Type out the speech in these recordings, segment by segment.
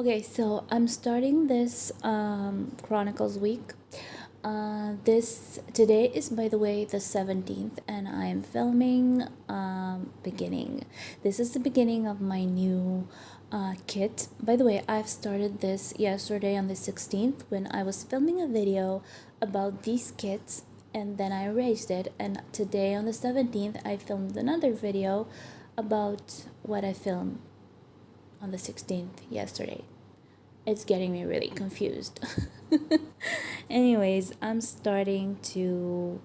Okay, so I'm starting this Chronicles week. This today is, by the way, the 17th, and I'm filming beginning. This is the beginning of my new kit. By the way, I've started this yesterday on the 16th when I was filming a video about these kits, and then I erased it. And today on the 17th, I filmed another video about what I filmed on the 16th yesterday. It's getting me really confused. Anyways, I'm starting to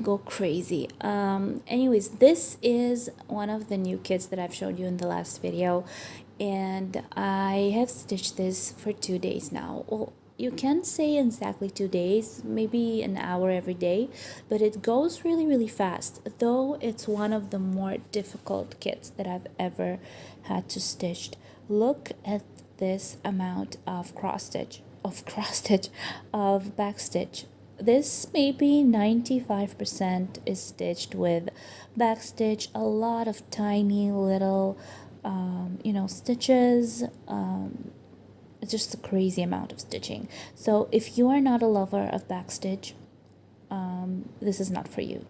go crazy. Anyways, this is one of the new kits that I've showed you in the last video, and I have stitched this for 2 days now. Well, you can say exactly 2 days, maybe an hour every day, but it goes really fast, though it's one of the more difficult kits that I've ever had to stitch. Look at this amount of cross stitch, of back stitch. This maybe 95% is stitched with back stitch, a lot of tiny little stitches. It's just a crazy amount of stitching. So if you are not a lover of backstitch, this is not for you,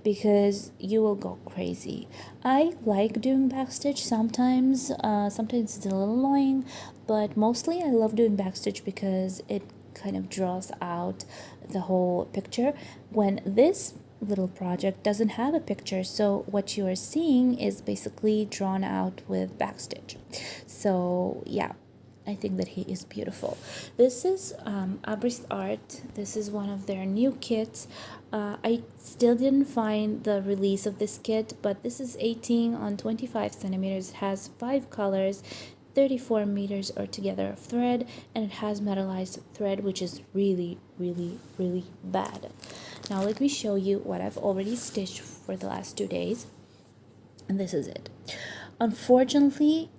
because you will go crazy. I like doing backstitch sometimes. Sometimes it's a little annoying, but mostly I love doing backstitch because it kind of draws out the whole picture. When this little project doesn't have a picture, so what you are seeing is basically drawn out with backstitch. So yeah, I think that he is beautiful. This is Abri's Art. This is one of their new kits. I still didn't find the release of this kit, but this is 18 on 25 centimeters. It has 5 colors, 34 meters altogether of thread, and it has metallized thread, which is really bad. Now let me show you what I've already stitched for the last 2 days, and this is it. Unfortunately,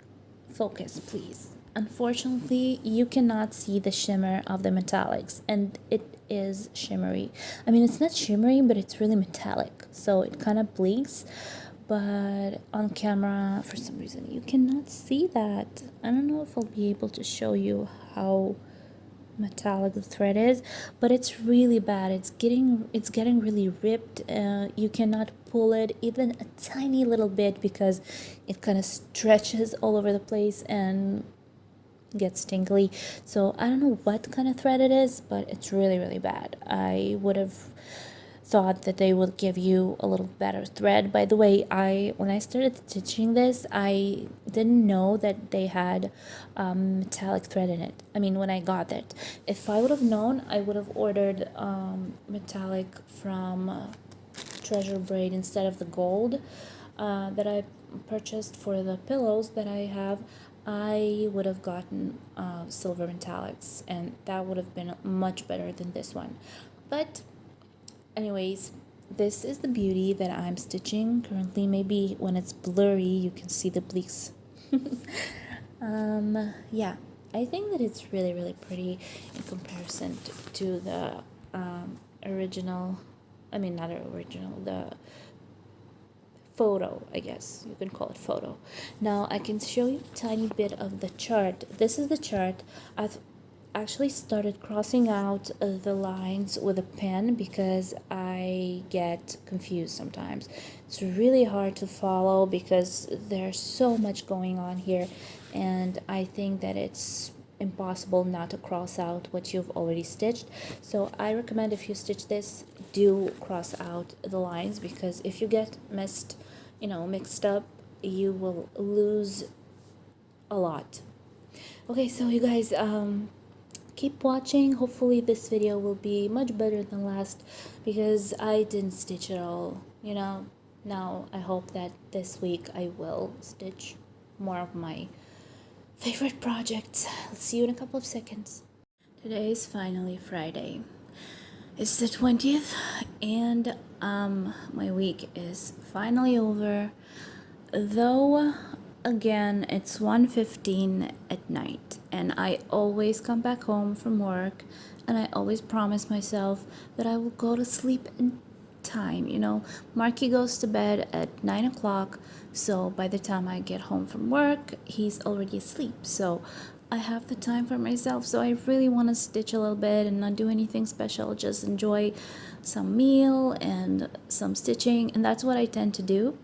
focus please. Unfortunately, you cannot see the shimmer of the metallics, and it is shimmery. I mean, it's not shimmery, but it's really metallic, so it kind of blinks, but on camera, for some reason, you cannot see that. I don't know if I'll be able to show you how metallic the thread is, but it's really bad. It's getting really ripped. You cannot pull it even a tiny little bit because it kind of stretches all over the place and gets tingly. So I don't know what kind of thread it is, but it's really bad. I would have thought that they would give you a little better thread. By the way, when I started stitching this, I didn't know that they had metallic thread in it. I mean, when I got it, if I would have known, I would have ordered metallic from Treasure Braid instead of the gold that I purchased for the pillows that I have. I would have gotten silver metallics, and that would have been much better than this one. But anyways, this is the beauty that I'm stitching currently. Maybe when it's blurry you can see the bleaks. Yeah, I think that it's really pretty in comparison to the original. I mean, not original, the photo, I guess you can call it photo. Now I can show you a tiny bit of the chart. This is the chart. I've actually started crossing out the lines with a pen because I get confused sometimes. It's really hard to follow because there's so much going on here, and I think that it's impossible not to cross out what you've already stitched. So I recommend, if you stitch this, do cross out the lines, because if you get mixed up, you will lose a lot. Okay, so you guys, keep watching. Hopefully this video will be much better than last, because I didn't stitch at all. Now I hope that this week I will stitch more of my favorite projects. I'll see you in a couple of seconds. Today is finally Friday. It's the 20th, and my week is finally over, though again it's 1:15 at night, and I always come back home from work and I always promise myself that I will go to sleep in time, you know. Marky goes to bed at 9 o'clock, so by the time I get home from work, he's already asleep. So I have the time for myself. So I really want to stitch a little bit and not do anything special, just enjoy some meal and some stitching. And that's what I tend to do.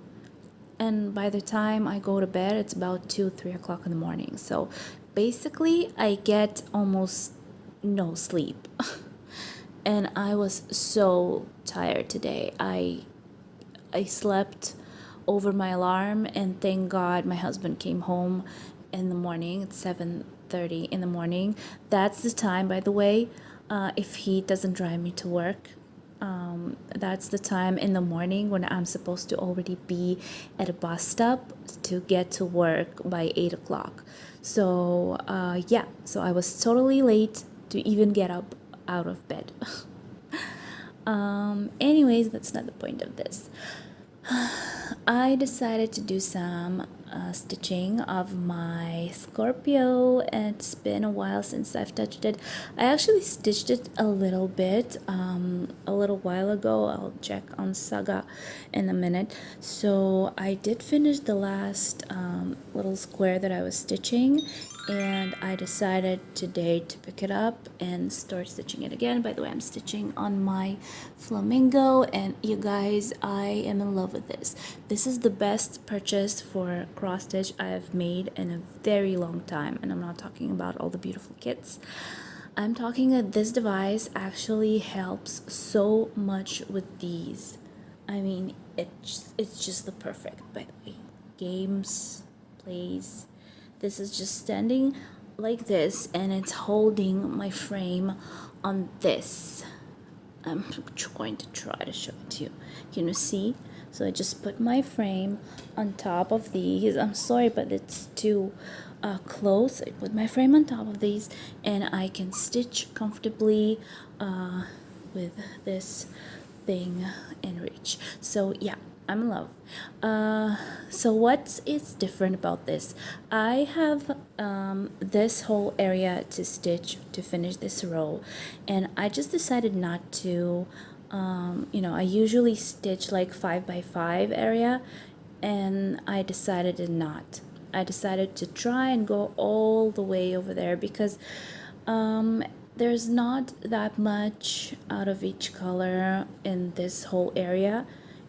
And by the time I go to bed, it's about 2-3 o'clock in the morning. So basically, I get almost no sleep. And I was so tired today. I slept over my alarm, and thank God my husband came home in the morning at 7:30 in the morning. That's the time, by the way, if he doesn't drive me to work. That's the time in the morning when I'm supposed to already be at a bus stop to get to work by 8 o'clock. So yeah, so I was totally late to even get up out of bed. Anyways, that's not the point of this. I decided to do some stitching of my Scorpio, and it's been a while since I've touched it. I actually stitched it a little bit a little while ago. I'll check on Saga in a minute. So I did finish the last little square that I was stitching, and I decided today to pick it up and start stitching it again. By the way, I'm stitching on my flamingo, and you guys, I am in love with this. This is the best purchase for cross stitch I have made in a very long time, and I'm not talking about all the beautiful kits. I'm talking that this device actually helps so much with these. I mean, it's just the perfect, by the way. Games, plays. This is just standing like this, and it's holding my frame on this. I'm going to try to show it to you. Can you see? So I just put my frame on top of these. I'm sorry, but it's too close. I put my frame on top of these, and I can stitch comfortably with this thing in reach. So yeah, I'm in love. So what is different about this? I have this whole area to stitch to finish this row, and I just decided not to. You know, I usually stitch like 5x5 area, and I decided to not. I decided to try and go all the way over there because there's not that much out of each color in this whole area,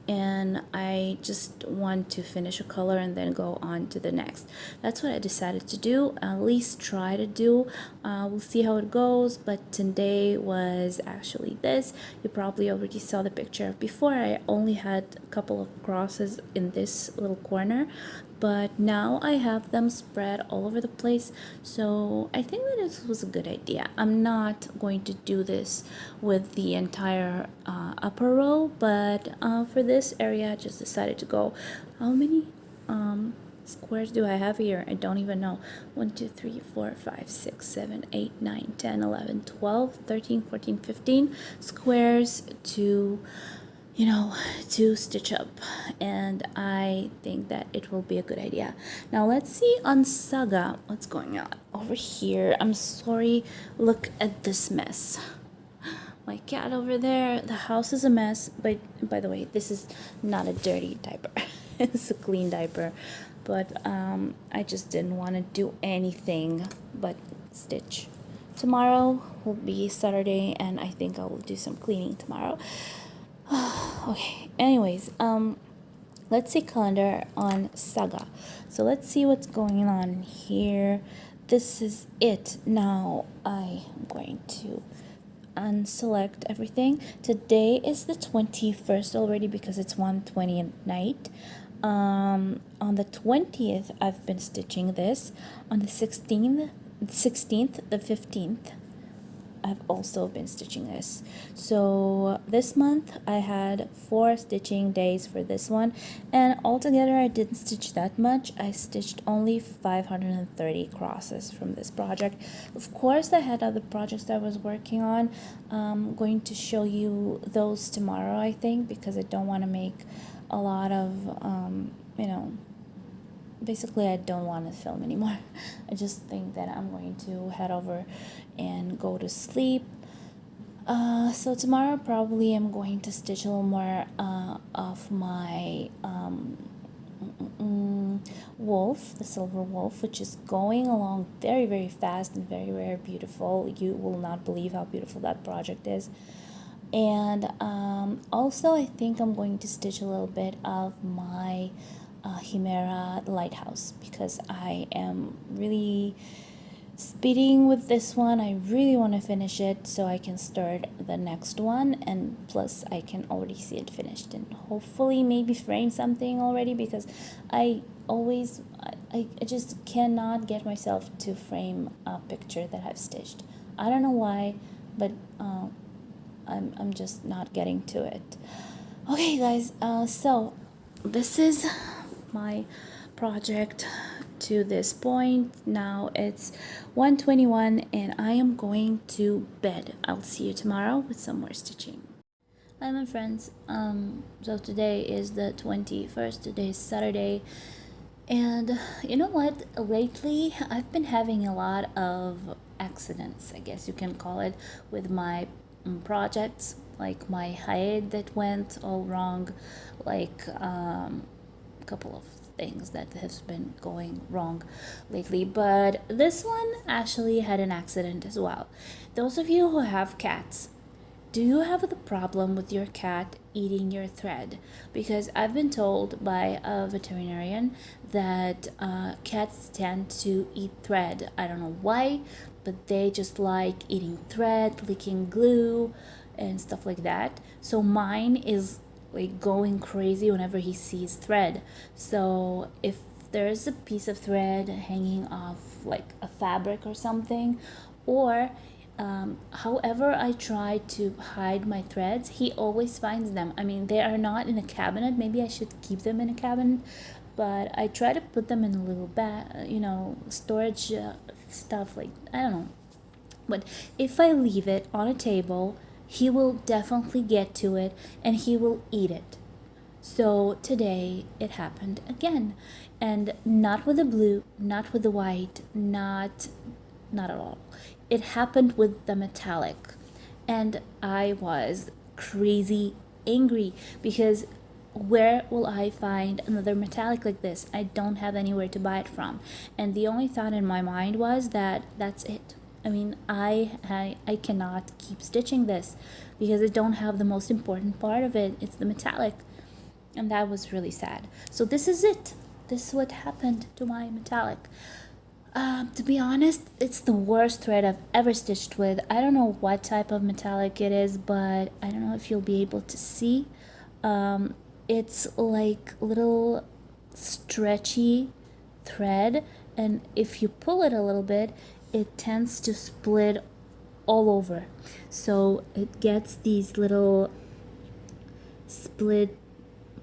and I just want to finish a color and then go on to the next. That's what I decided to do, at least try to do. We'll see how it goes, but today was actually this. You probably already saw the picture before. I only had a couple of crosses in this little corner, but now I have them spread all over the place. So I think that this was a good idea. I'm not going to do this with the entire upper row, but for this area I just decided to go. How many squares do I have here? I don't even know. 1 2 3 4 5 6 7 8 9 10 11 12 13 14 15 squares to, you know, to stitch up, and I think that it will be a good idea. Now let's see on Saga what's going on over here. I'm sorry, look at this mess. My cat over there, the house is a mess, but by the way, this is not a dirty diaper. It's a clean diaper, but I just didn't want to do anything but stitch. Tomorrow will be Saturday, and I think I will do some cleaning tomorrow. Okay, anyways, let's see calendar on Saga. So let's see what's going on here. This is it. Now I'm going to unselect everything. Today is the 21st already because it's 1:20 at night. On the 20th I've been stitching this. On the 16th, the 15th, I've also been stitching this. So this month I had 4 stitching days for this one, and altogether I didn't stitch that much. I stitched only 530 crosses from this project. Of course, I had other projects I was working on. I'm going to show you those tomorrow, I think, because I don't want to make a lot of you know, basically I don't want to film anymore. I just think that I'm going to head over and go to sleep. So tomorrow probably I'm going to stitch a little more of my wolf, the silver wolf, which is going along very, very fast and very, very beautiful. You will not believe how beautiful that project is. And also I think I'm going to stitch a little bit of my Chimera lighthouse, because I am really speeding with this one. I really want to finish it so I can start the next one, and plus I can already see it finished and hopefully maybe frame something already, because I always I just cannot get myself to frame a picture that I've stitched. I don't know why, but I'm just not getting to it. Okay guys, so this is my project to this point. Now it's 1:21 and I am going to bed. I'll see you tomorrow with some more stitching. Hi my friends, so today is the 21st, today is Saturday, and you know what, lately I've been having a lot of accidents, I guess you can call it, with my projects, like my hide that went all wrong, like a couple of things that has been going wrong lately, but this one actually had an accident as well. Those of you who have cats, do you have the problem with your cat eating your thread? Because I've been told by a veterinarian that cats tend to eat thread. I don't know why, but they just like eating thread, licking glue, and stuff like that. So mine is like going crazy whenever he sees thread. So if there's a piece of thread hanging off like a fabric or something, or however I try to hide my threads, he always finds them. I mean, they are not in a cabinet. Maybe I should keep them in a cabinet, but I try to put them in a little bag, storage stuff, like, I don't know. But if I leave it on a table, he will definitely get to it and he will eat it. So today it happened again, and not with the blue, not with the white, not at all. It happened with the metallic, and I was crazy angry, because where will I find another metallic like this? I don't have anywhere to buy it from, and the only thought in my mind was that that's it. I mean, I cannot keep stitching this because I don't have the most important part of it. It's the metallic, and that was really sad. So this is it. This is what happened to my metallic. To be honest, it's the worst thread I've ever stitched with. I don't know what type of metallic it is, but I don't know if you'll be able to see. It's like little stretchy thread, and if you pull it a little bit, it tends to split all over. So it gets these little split,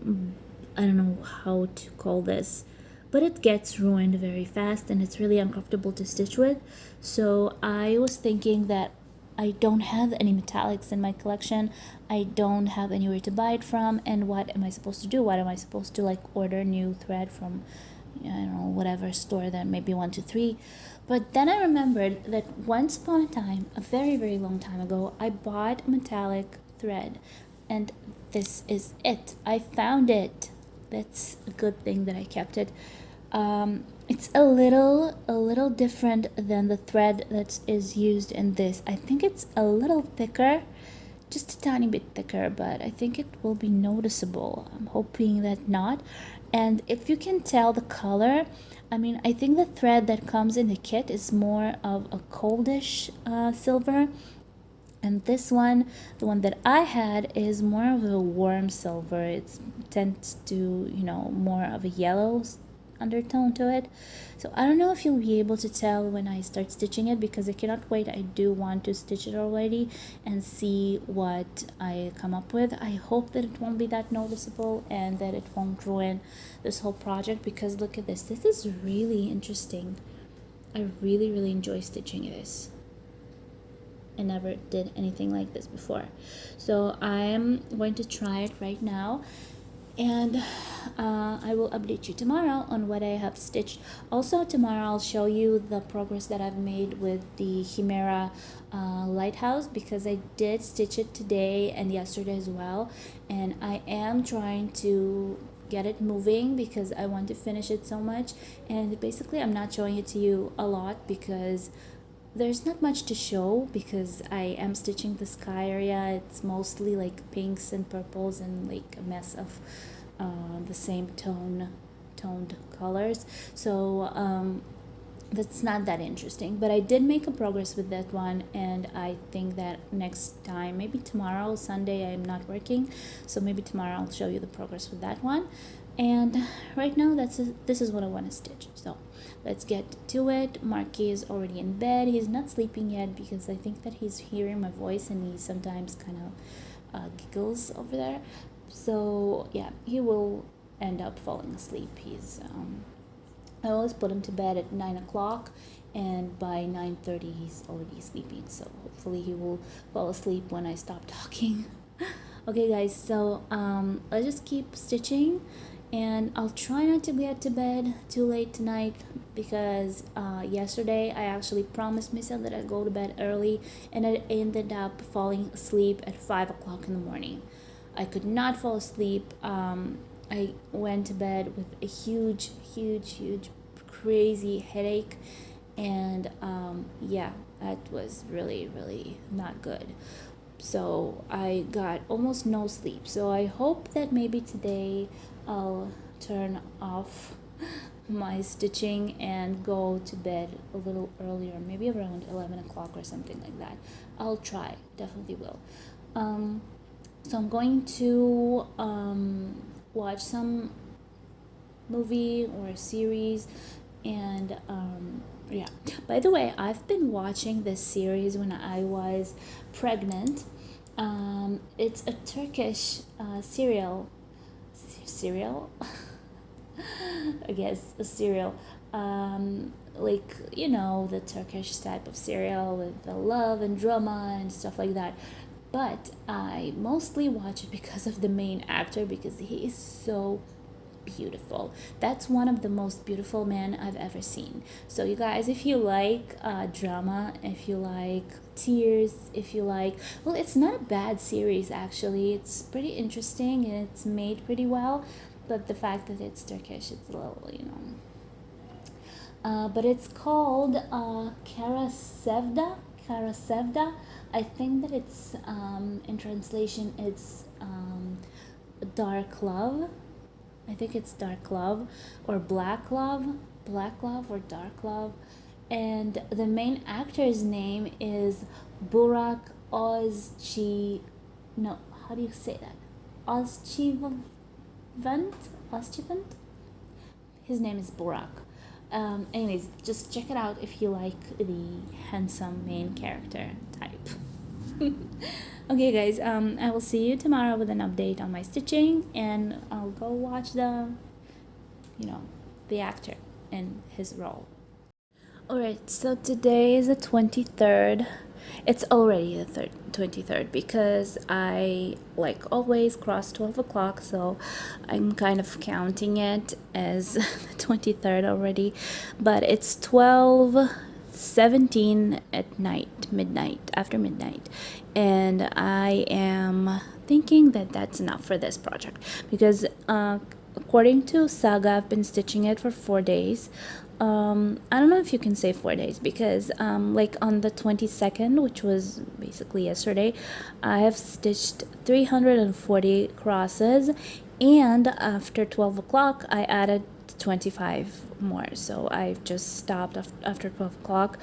I don't know how to call this, but it gets ruined very fast and it's really uncomfortable to stitch with. So I was thinking that I don't have any metallics in my collection. I don't have anywhere to buy it from, and what am I supposed to do? What am I supposed to, like, order new thread from, I don't know, whatever store, that maybe 123. But then I remembered that once upon a time, a very, very long time ago, I bought metallic thread, and this is it. I found it. That's a good thing that I kept it. It's a little different than the thread that is used in this. I think it's a little thicker, just a tiny bit thicker, but I think it will be noticeable. I'm hoping that not. And if you can tell the color, I mean, I think the thread that comes in the kit is more of a coldish silver, and this one, the one that I had, is more of a warm silver. It tends to, more of a yellow undertone to it. So I don't know if you'll be able to tell when I start stitching it, because I cannot wait. I do want to stitch it already and see what I come up with. I hope that it won't be that noticeable and that it won't ruin this whole project, because look at this. This is really interesting. I really, really enjoy stitching this. I never did anything like this before. So I'm going to try it right now. And I will update you tomorrow on what I have stitched. Also tomorrow I'll show you the progress that I've made with the Chimera lighthouse, because I did stitch it today and yesterday as well, and I am trying to get it moving because I want to finish it so much. And basically I'm not showing it to you a lot because there's not much to show, because I am stitching the sky area. It's mostly like pinks and purples and like a mess of the same toned colors. So that's not that interesting, but I did make a progress with that one, and I think that next time, maybe tomorrow, Sunday, I'm not working, so maybe tomorrow I'll show you the progress with that one. And right now this is what I want to stitch, so let's get to it. Marky is already in bed. He's not sleeping yet because I think that he's hearing my voice and he sometimes kind of giggles over there, so yeah, he will end up falling asleep. He's I always put him to bed at 9 o'clock, and by 9:30 he's already sleeping, so hopefully he will fall asleep when I stop talking. Okay guys, so let's just keep stitching, and I'll try not to get to bed too late tonight, because yesterday I actually promised myself that I'd go to bed early, and I ended up falling asleep at 5 o'clock in the morning. I could not fall asleep. I went to bed with a huge crazy headache, and yeah, that was really not good. So I got almost no sleep. So I hope that maybe today I'll turn off my stitching and go to bed a little earlier, maybe around 11 o'clock or something like that. I'll try, definitely will. So I'm going to watch some movie or series, and yeah, by the way, I've been watching this series when I was pregnant. It's a Turkish serial I guess a serial, like, you know, the Turkish type of serial with the love and drama and stuff like that. But I mostly watch it because of the main actor, because he is so beautiful. That's one of the most beautiful men I've ever seen. So you guys, if you like drama, if you like tears, if you like, well, it's not a bad series actually. It's pretty interesting and it's made pretty well, but the fact that it's Turkish, it's a little, you know. But it's called Kara Sevda. I think that it's in translation it's dark love. I think it's dark love or black love or dark love. And the main actor's name is Burak Ozchi. No, how do you say that? Ozchivant. His name is Burak. Anyways, just check it out if you like the handsome main character type. Okay guys, I will see you tomorrow with an update on my stitching, and I'll go watch the actor and his role. Alright, so today is the 23rd. It's already the 23rd because I, like always, crossed 12 o'clock, so I'm kind of counting it as the 23rd already, but it's 12:17 at night, after midnight, and I am thinking that that's enough for this project, because according to Saga, I've been stitching it for 4 days. I don't know if you can say 4 days, because like on the 22nd, which was basically yesterday, I have stitched 340 crosses, and after 12 o'clock I added 25 more, so I just stopped after 12 o'clock.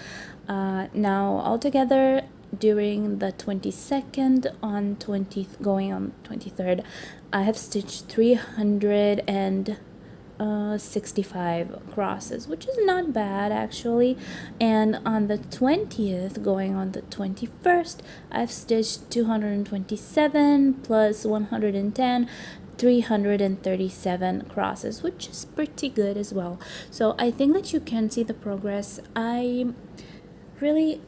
Now altogether during the 22nd on 20th going on 23rd, I have stitched 365 crosses, which is not bad actually. And on the 20th going on the 21st, I've stitched 227 plus 110, 337 crosses, which is pretty good as well. So I think that you can see the progress. I really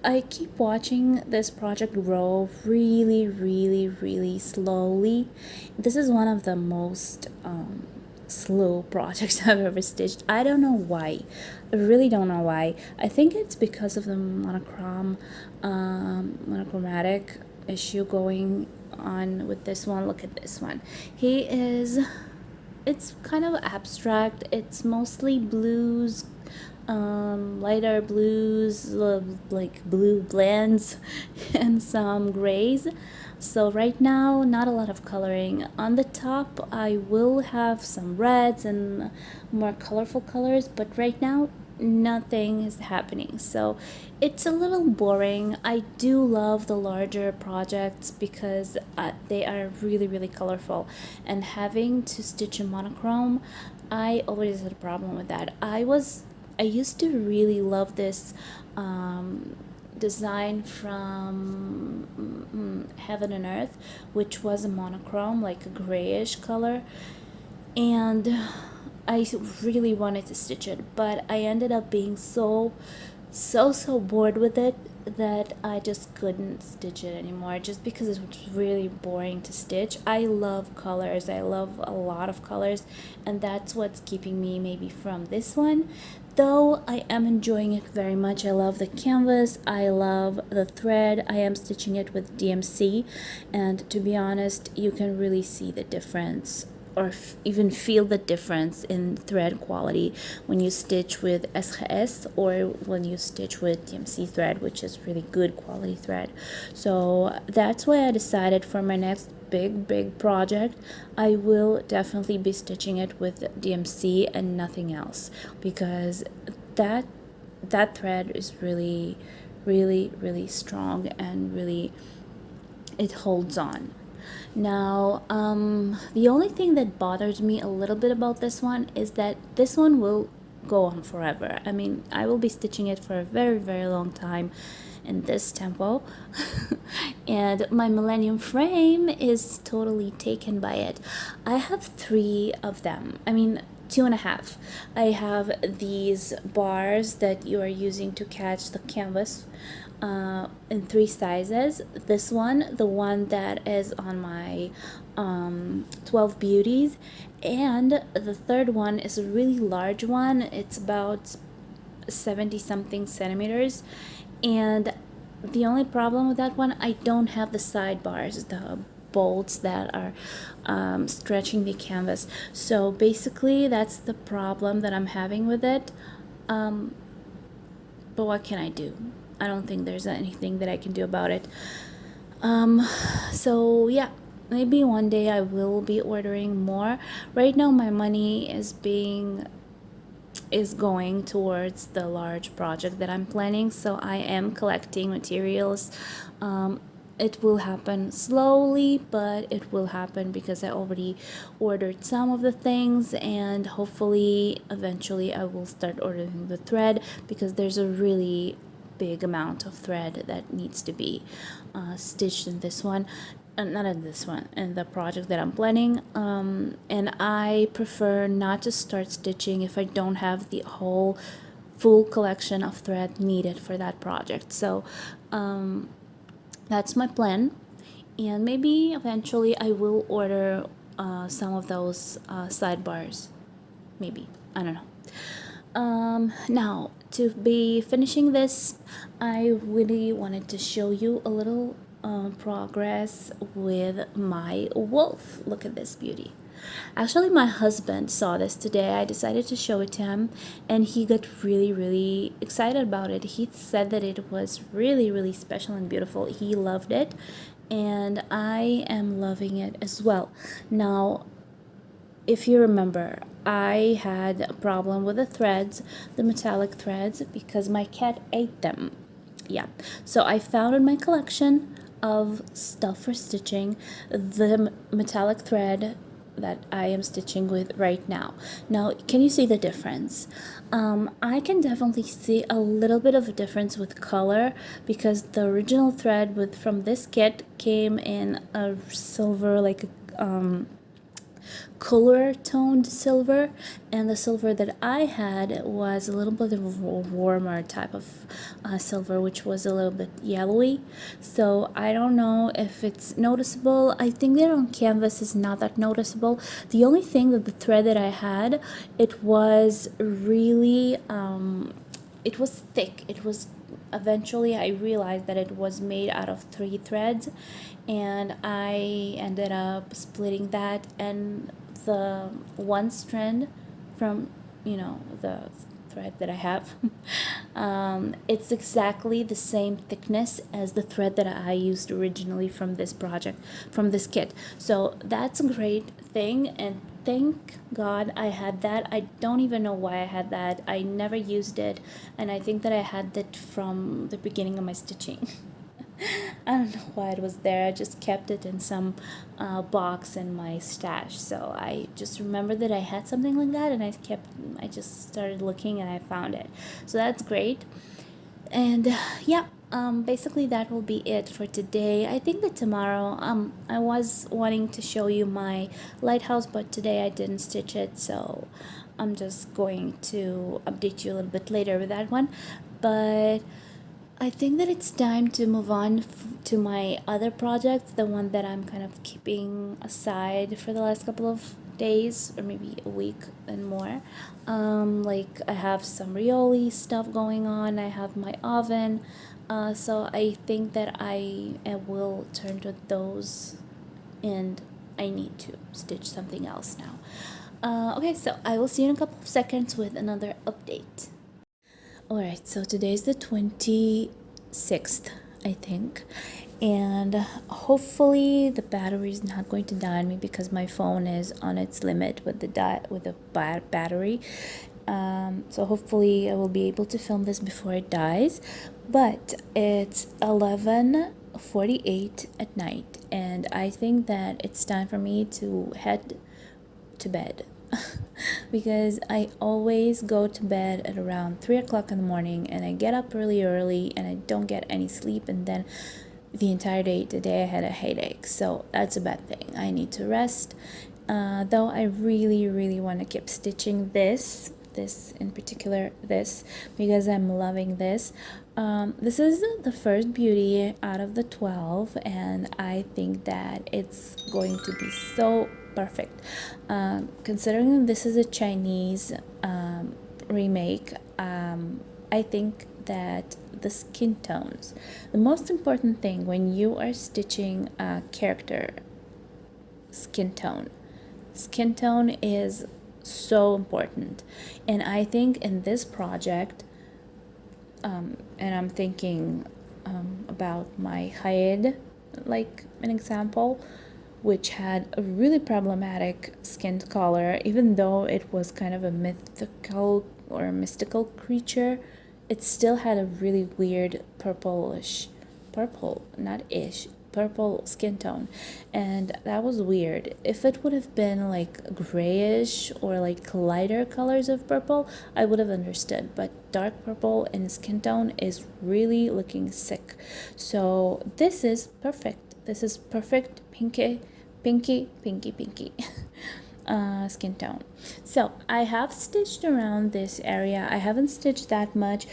I keep watching this project grow really slowly. This is one of the most slow projects I've ever stitched. I don't know why. I really don't know why. I think it's because of the monochromatic issue going on with this one. Look at this one. It's kind of abstract. It's mostly blues, lighter blues, like blue blends, and some grays. So right now, not a lot of coloring. On the top, I will have some reds and more colorful colors, but right now, nothing is happening. So it's a little boring. I do love the larger projects because they are really colorful, and having to stitch a monochrome, I always had a problem with that. I used to really love this design from Heaven and Earth, which was a monochrome, like a grayish color, and I really wanted to stitch it, but I ended up being so bored with it that I just couldn't stitch it anymore, just because it was really boring to stitch. I love colors. I love a lot of colors, and that's what's keeping me maybe from this one. Though I am enjoying it very much. I love the canvas. I love the thread. I am stitching it with DMC, and to be honest, you can really see the difference, or even feel the difference in thread quality when you stitch with SHS or when you stitch with DMC thread, which is really good quality thread. So that's why I decided for my next big project, I will definitely be stitching it with DMC and nothing else, because that thread is really strong, and really it holds on. Now, the only thing that bothers me a little bit about this one is that this one will go on forever. I mean, I will be stitching it for a very long time in this tempo, and my Millennium frame is totally taken by it. I have 3 of them. I mean, 2.5. I have these bars that you are using to catch the canvas in 3 sizes. This one, the one that is on my 12 beauties, and the third one is a really large one. It's about 70 something centimeters, and the only problem with that one, I don't have the sidebars, the bolts that are stretching the canvas. So basically that's the problem that I'm having with it, but what can I do? I don't think there's anything that I can do about it. So yeah, maybe one day I will be ordering more. Right now my money is going towards the large project that I'm planning, so I am collecting materials. It will happen slowly, but it will happen because I already ordered some of the things, and hopefully eventually I will start ordering the thread, because there's a really big amount of thread that needs to be stitched in this one. Not in this one, in the project that I'm planning, and I prefer not to start stitching if I don't have the whole full collection of thread needed for that project. So that's my plan, and maybe eventually I will order some of those sidebars, maybe, I don't know. Now, to be finishing this, I really wanted to show you a little progress with my wolf. Look at this beauty. Actually, my husband saw this today. I decided to show it to him, and he got really excited about it. He said that it was really special and beautiful. He loved it, and I am loving it as well. Now, if you remember, I had a problem with the threads, the metallic threads, because my cat ate them. Yeah, so I found in my collection of stuff for stitching the metallic thread that I am stitching with right now. Now, can you see the difference? I can definitely see a little bit of a difference with color, because the original thread from this kit came in a silver, like cooler toned silver, and the silver that I had was a little bit of a warmer type of silver, which was a little bit yellowy. So I don't know if it's noticeable. I think that on canvas is not that noticeable. The only thing that the thread that I had, it was really it was thick. It was, eventually I realized that it was made out of 3 threads, and I ended up splitting that, and the one strand from, you know, the thread that I have, it's exactly the same thickness as the thread that I used originally from this project, from this kit. So that's a great thing, and thank God I had that. I don't even know why I had that. I never used it, and I think that I had that from the beginning of my stitching. I don't know why it was there. I just kept it in some box in my stash. So I just remember that I had something like that, and I just started looking and I found it. So that's great. And yeah, basically that will be it for today. I think that tomorrow, I was wanting to show you my lighthouse, but today I didn't stitch it, so I'm just going to update you a little bit later with that one. But I think that it's time to move on to my other projects, the one that I'm kind of keeping aside for the last couple of days, or maybe a week and more. Like I have some Rioli stuff going on, I have my oven, so I think that I will turn to those, and I need to stitch something else now. Okay, so I will see you in a couple of seconds with another update. Alright, so today's the 26th, I think, and hopefully the battery is not going to die on me, because my phone is on its limit with the battery. So hopefully I will be able to film this before it dies. But it's 11:48 at night, and I think that it's time for me to head to bed. Because I always go to bed at around 3 o'clock in the morning, and I get up really early and I don't get any sleep, and then the entire day today I had a headache, so that's a bad thing. I need to rest. Though I really want to keep stitching this in particular, this, because I'm loving this. This is the first beauty out of the 12, and I think that it's going to be so perfect. Considering this is a Chinese remake, I think that the skin tones, the most important thing when you are stitching a character, skin tone is so important. And I think in this project, and I'm thinking about my Hyde, like an example, which had a really problematic skin color. Even though it was kind of a mythical or mystical creature, it still had a really weird purple skin tone, and that was weird. If it would have been like grayish or like lighter colors of purple, I would have understood, but dark purple in skin tone is really looking sick. So this is perfect. This is perfect pinky skin tone. So I have stitched around this area. I haven't stitched that much.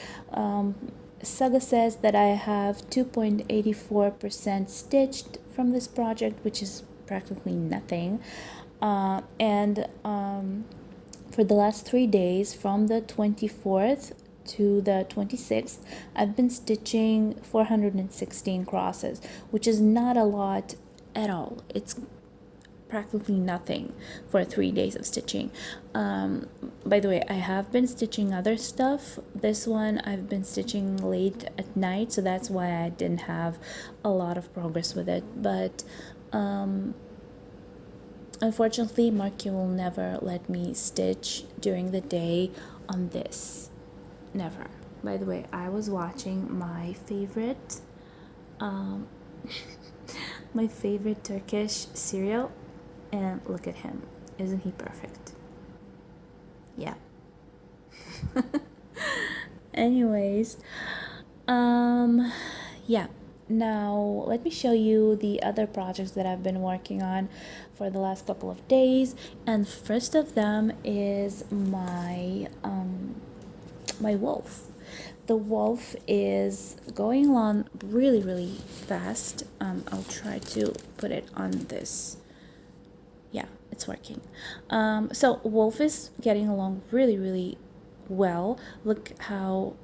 Saga says that I have 2.84% stitched from this project, which is practically nothing. And for the last 3 days, from the 24th to the 26th, I've been stitching 416 crosses, which is not a lot at all. It's practically nothing for 3 days of stitching. By the way, I have been stitching other stuff. This one I've been stitching late at night, so that's why I didn't have a lot of progress with it. But unfortunately, Marky will never let me stitch during the day on this. Never. By the way, I was watching my favorite my favorite Turkish serial, and look at him. Isn't he perfect? Yeah. Anyways, yeah. Now, let me show you the other projects that I've been working on for the last couple of days. And first of them is my wolf. The wolf is going along really, really fast. I'll try to put it on this. Yeah, it's working. So wolf is getting along really, really well. Look how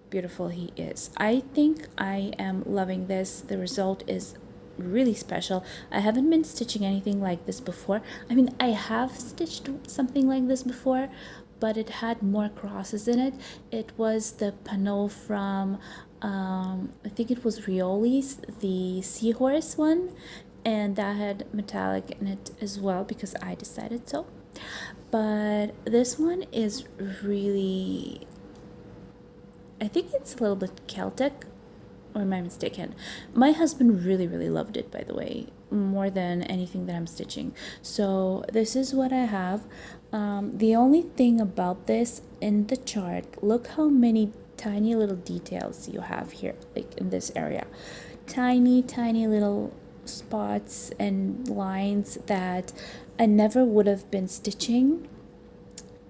beautiful he is. I think I am loving this. The result is really special. I haven't been stitching anything like this before. I mean, I have stitched something like this before, but it had more crosses in it. It was the panneau from I think it was Rioli's, the seahorse one, and that had metallic in it as well because I decided so. But this one is really, I think it's a little bit Celtic, or am I mistaken? My husband really, really loved it, by the way, more than anything that I'm stitching. So this is what I have. The only thing about this in the chart, look how many tiny little details you have here, like in this area. Tiny, tiny little spots and lines that I never would have been stitching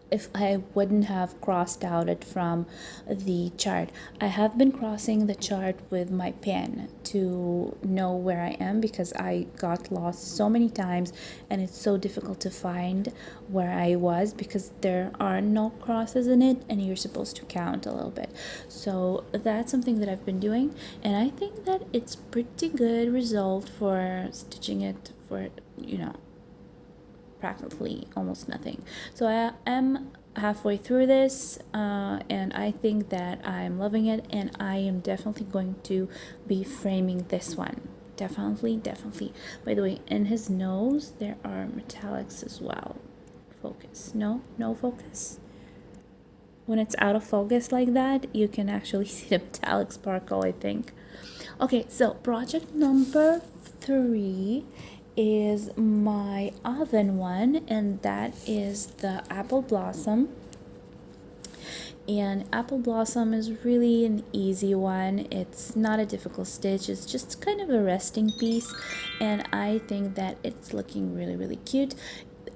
if I wouldn't have crossed out it from the chart. I have been crossing the chart with my pen to know where I am because I got lost so many times and it's so difficult to find where I was because there are no crosses in it and you're supposed to count a little bit. So that's something that I've been doing, and I think that it's pretty good result for stitching it for, practically almost nothing. So I am halfway through this and I think that I'm loving it, and I am definitely going to be framing this one. Definitely. By the way, in his nose there are metallics as well. Focus. No focus. When it's out of focus like that, you can actually see the metallic sparkle, I think. Okay, so project number 3 is my oven one, and that is the apple blossom. And apple blossom is really an easy one. It's not a difficult stitch, it's just kind of a resting piece, and I think that it's looking really, really cute.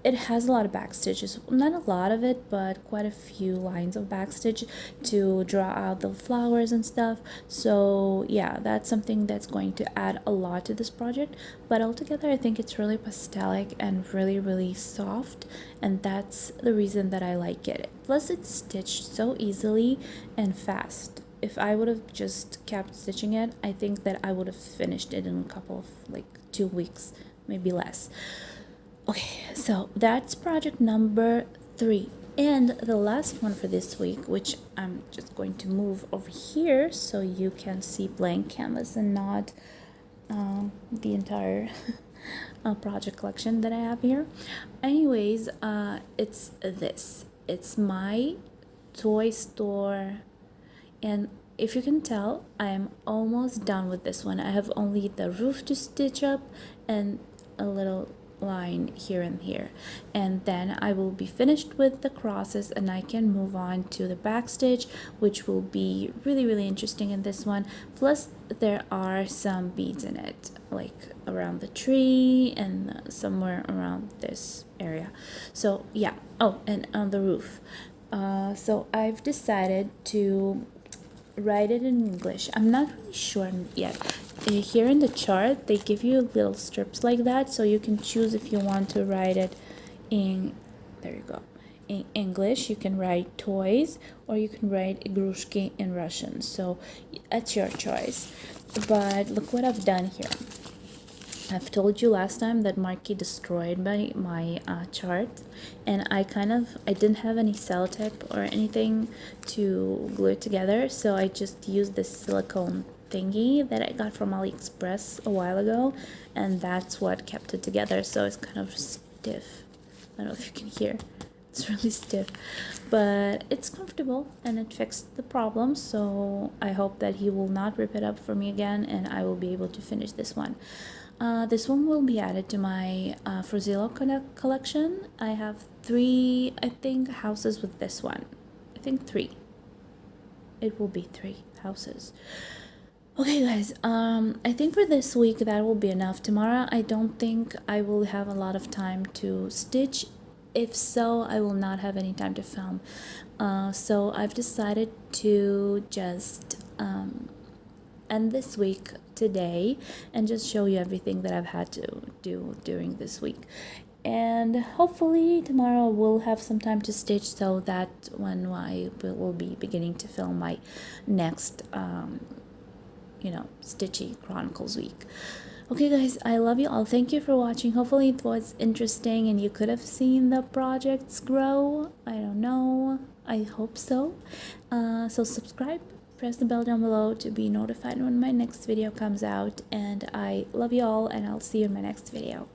It has a lot of back stitches, not a lot of it, but quite a few lines of back stitch to draw out the flowers and stuff. So yeah, that's something that's going to add a lot to this project, but altogether I think it's really pastelic and really, really soft, and that's the reason that I like it. Plus it's stitched so easily and fast. If I would have just kept stitching it, I think that I would have finished it in a couple of 2 weeks, maybe less. Okay, so that's project number 3. And the last one for this week, which I'm just going to move over here so you can see blank canvas and not the entire project collection that I have here. Anyways, it's this. It's my toy store, and if you can tell, I am almost done with this one. I have only the roof to stitch up and a little line here and here, and then I will be finished with the crosses and I can move on to the back stitch, which will be really, really interesting in this one. Plus there are some beads in it, like around the tree and somewhere around this area. So yeah. Oh, and on the roof. So I've decided to write it in English. I'm not really sure yet. Here in the chart they give you little strips like that, so you can choose if you want to write it in, there you go, in English. You can write toys, or you can write игрушки in Russian, so that's your choice. But look what I've done here. I've told you last time that Marky destroyed my chart, and I didn't have any sellotape or anything to glue it together, so I just used this silicone thingy that I got from AliExpress a while ago, and that's what kept it together. So it's kind of stiff. I don't know if you can hear. It's really stiff, but it's comfortable and it fixed the problem. So I hope that he will not rip it up for me again, and I will be able to finish this one. This one will be added to my Frozillo collection. I have 3, I think, houses with this one. I think 3. It will be 3 houses. Okay, guys, I think for this week that will be enough. Tomorrow, I don't think I will have a lot of time to stitch. If so, I will not have any time to film. So I've decided to just end this week today and just show you everything that I've had to do during this week. And hopefully tomorrow we'll have some time to stitch, so that when I will be beginning to film my next Stitchy Chronicles week. Okay, guys, I love you all. Thank you for watching. Hopefully it was interesting and you could have seen the projects grow. I don't know. I hope so. So subscribe, press the bell down below to be notified when my next video comes out. And I love you all, and I'll see you in my next video.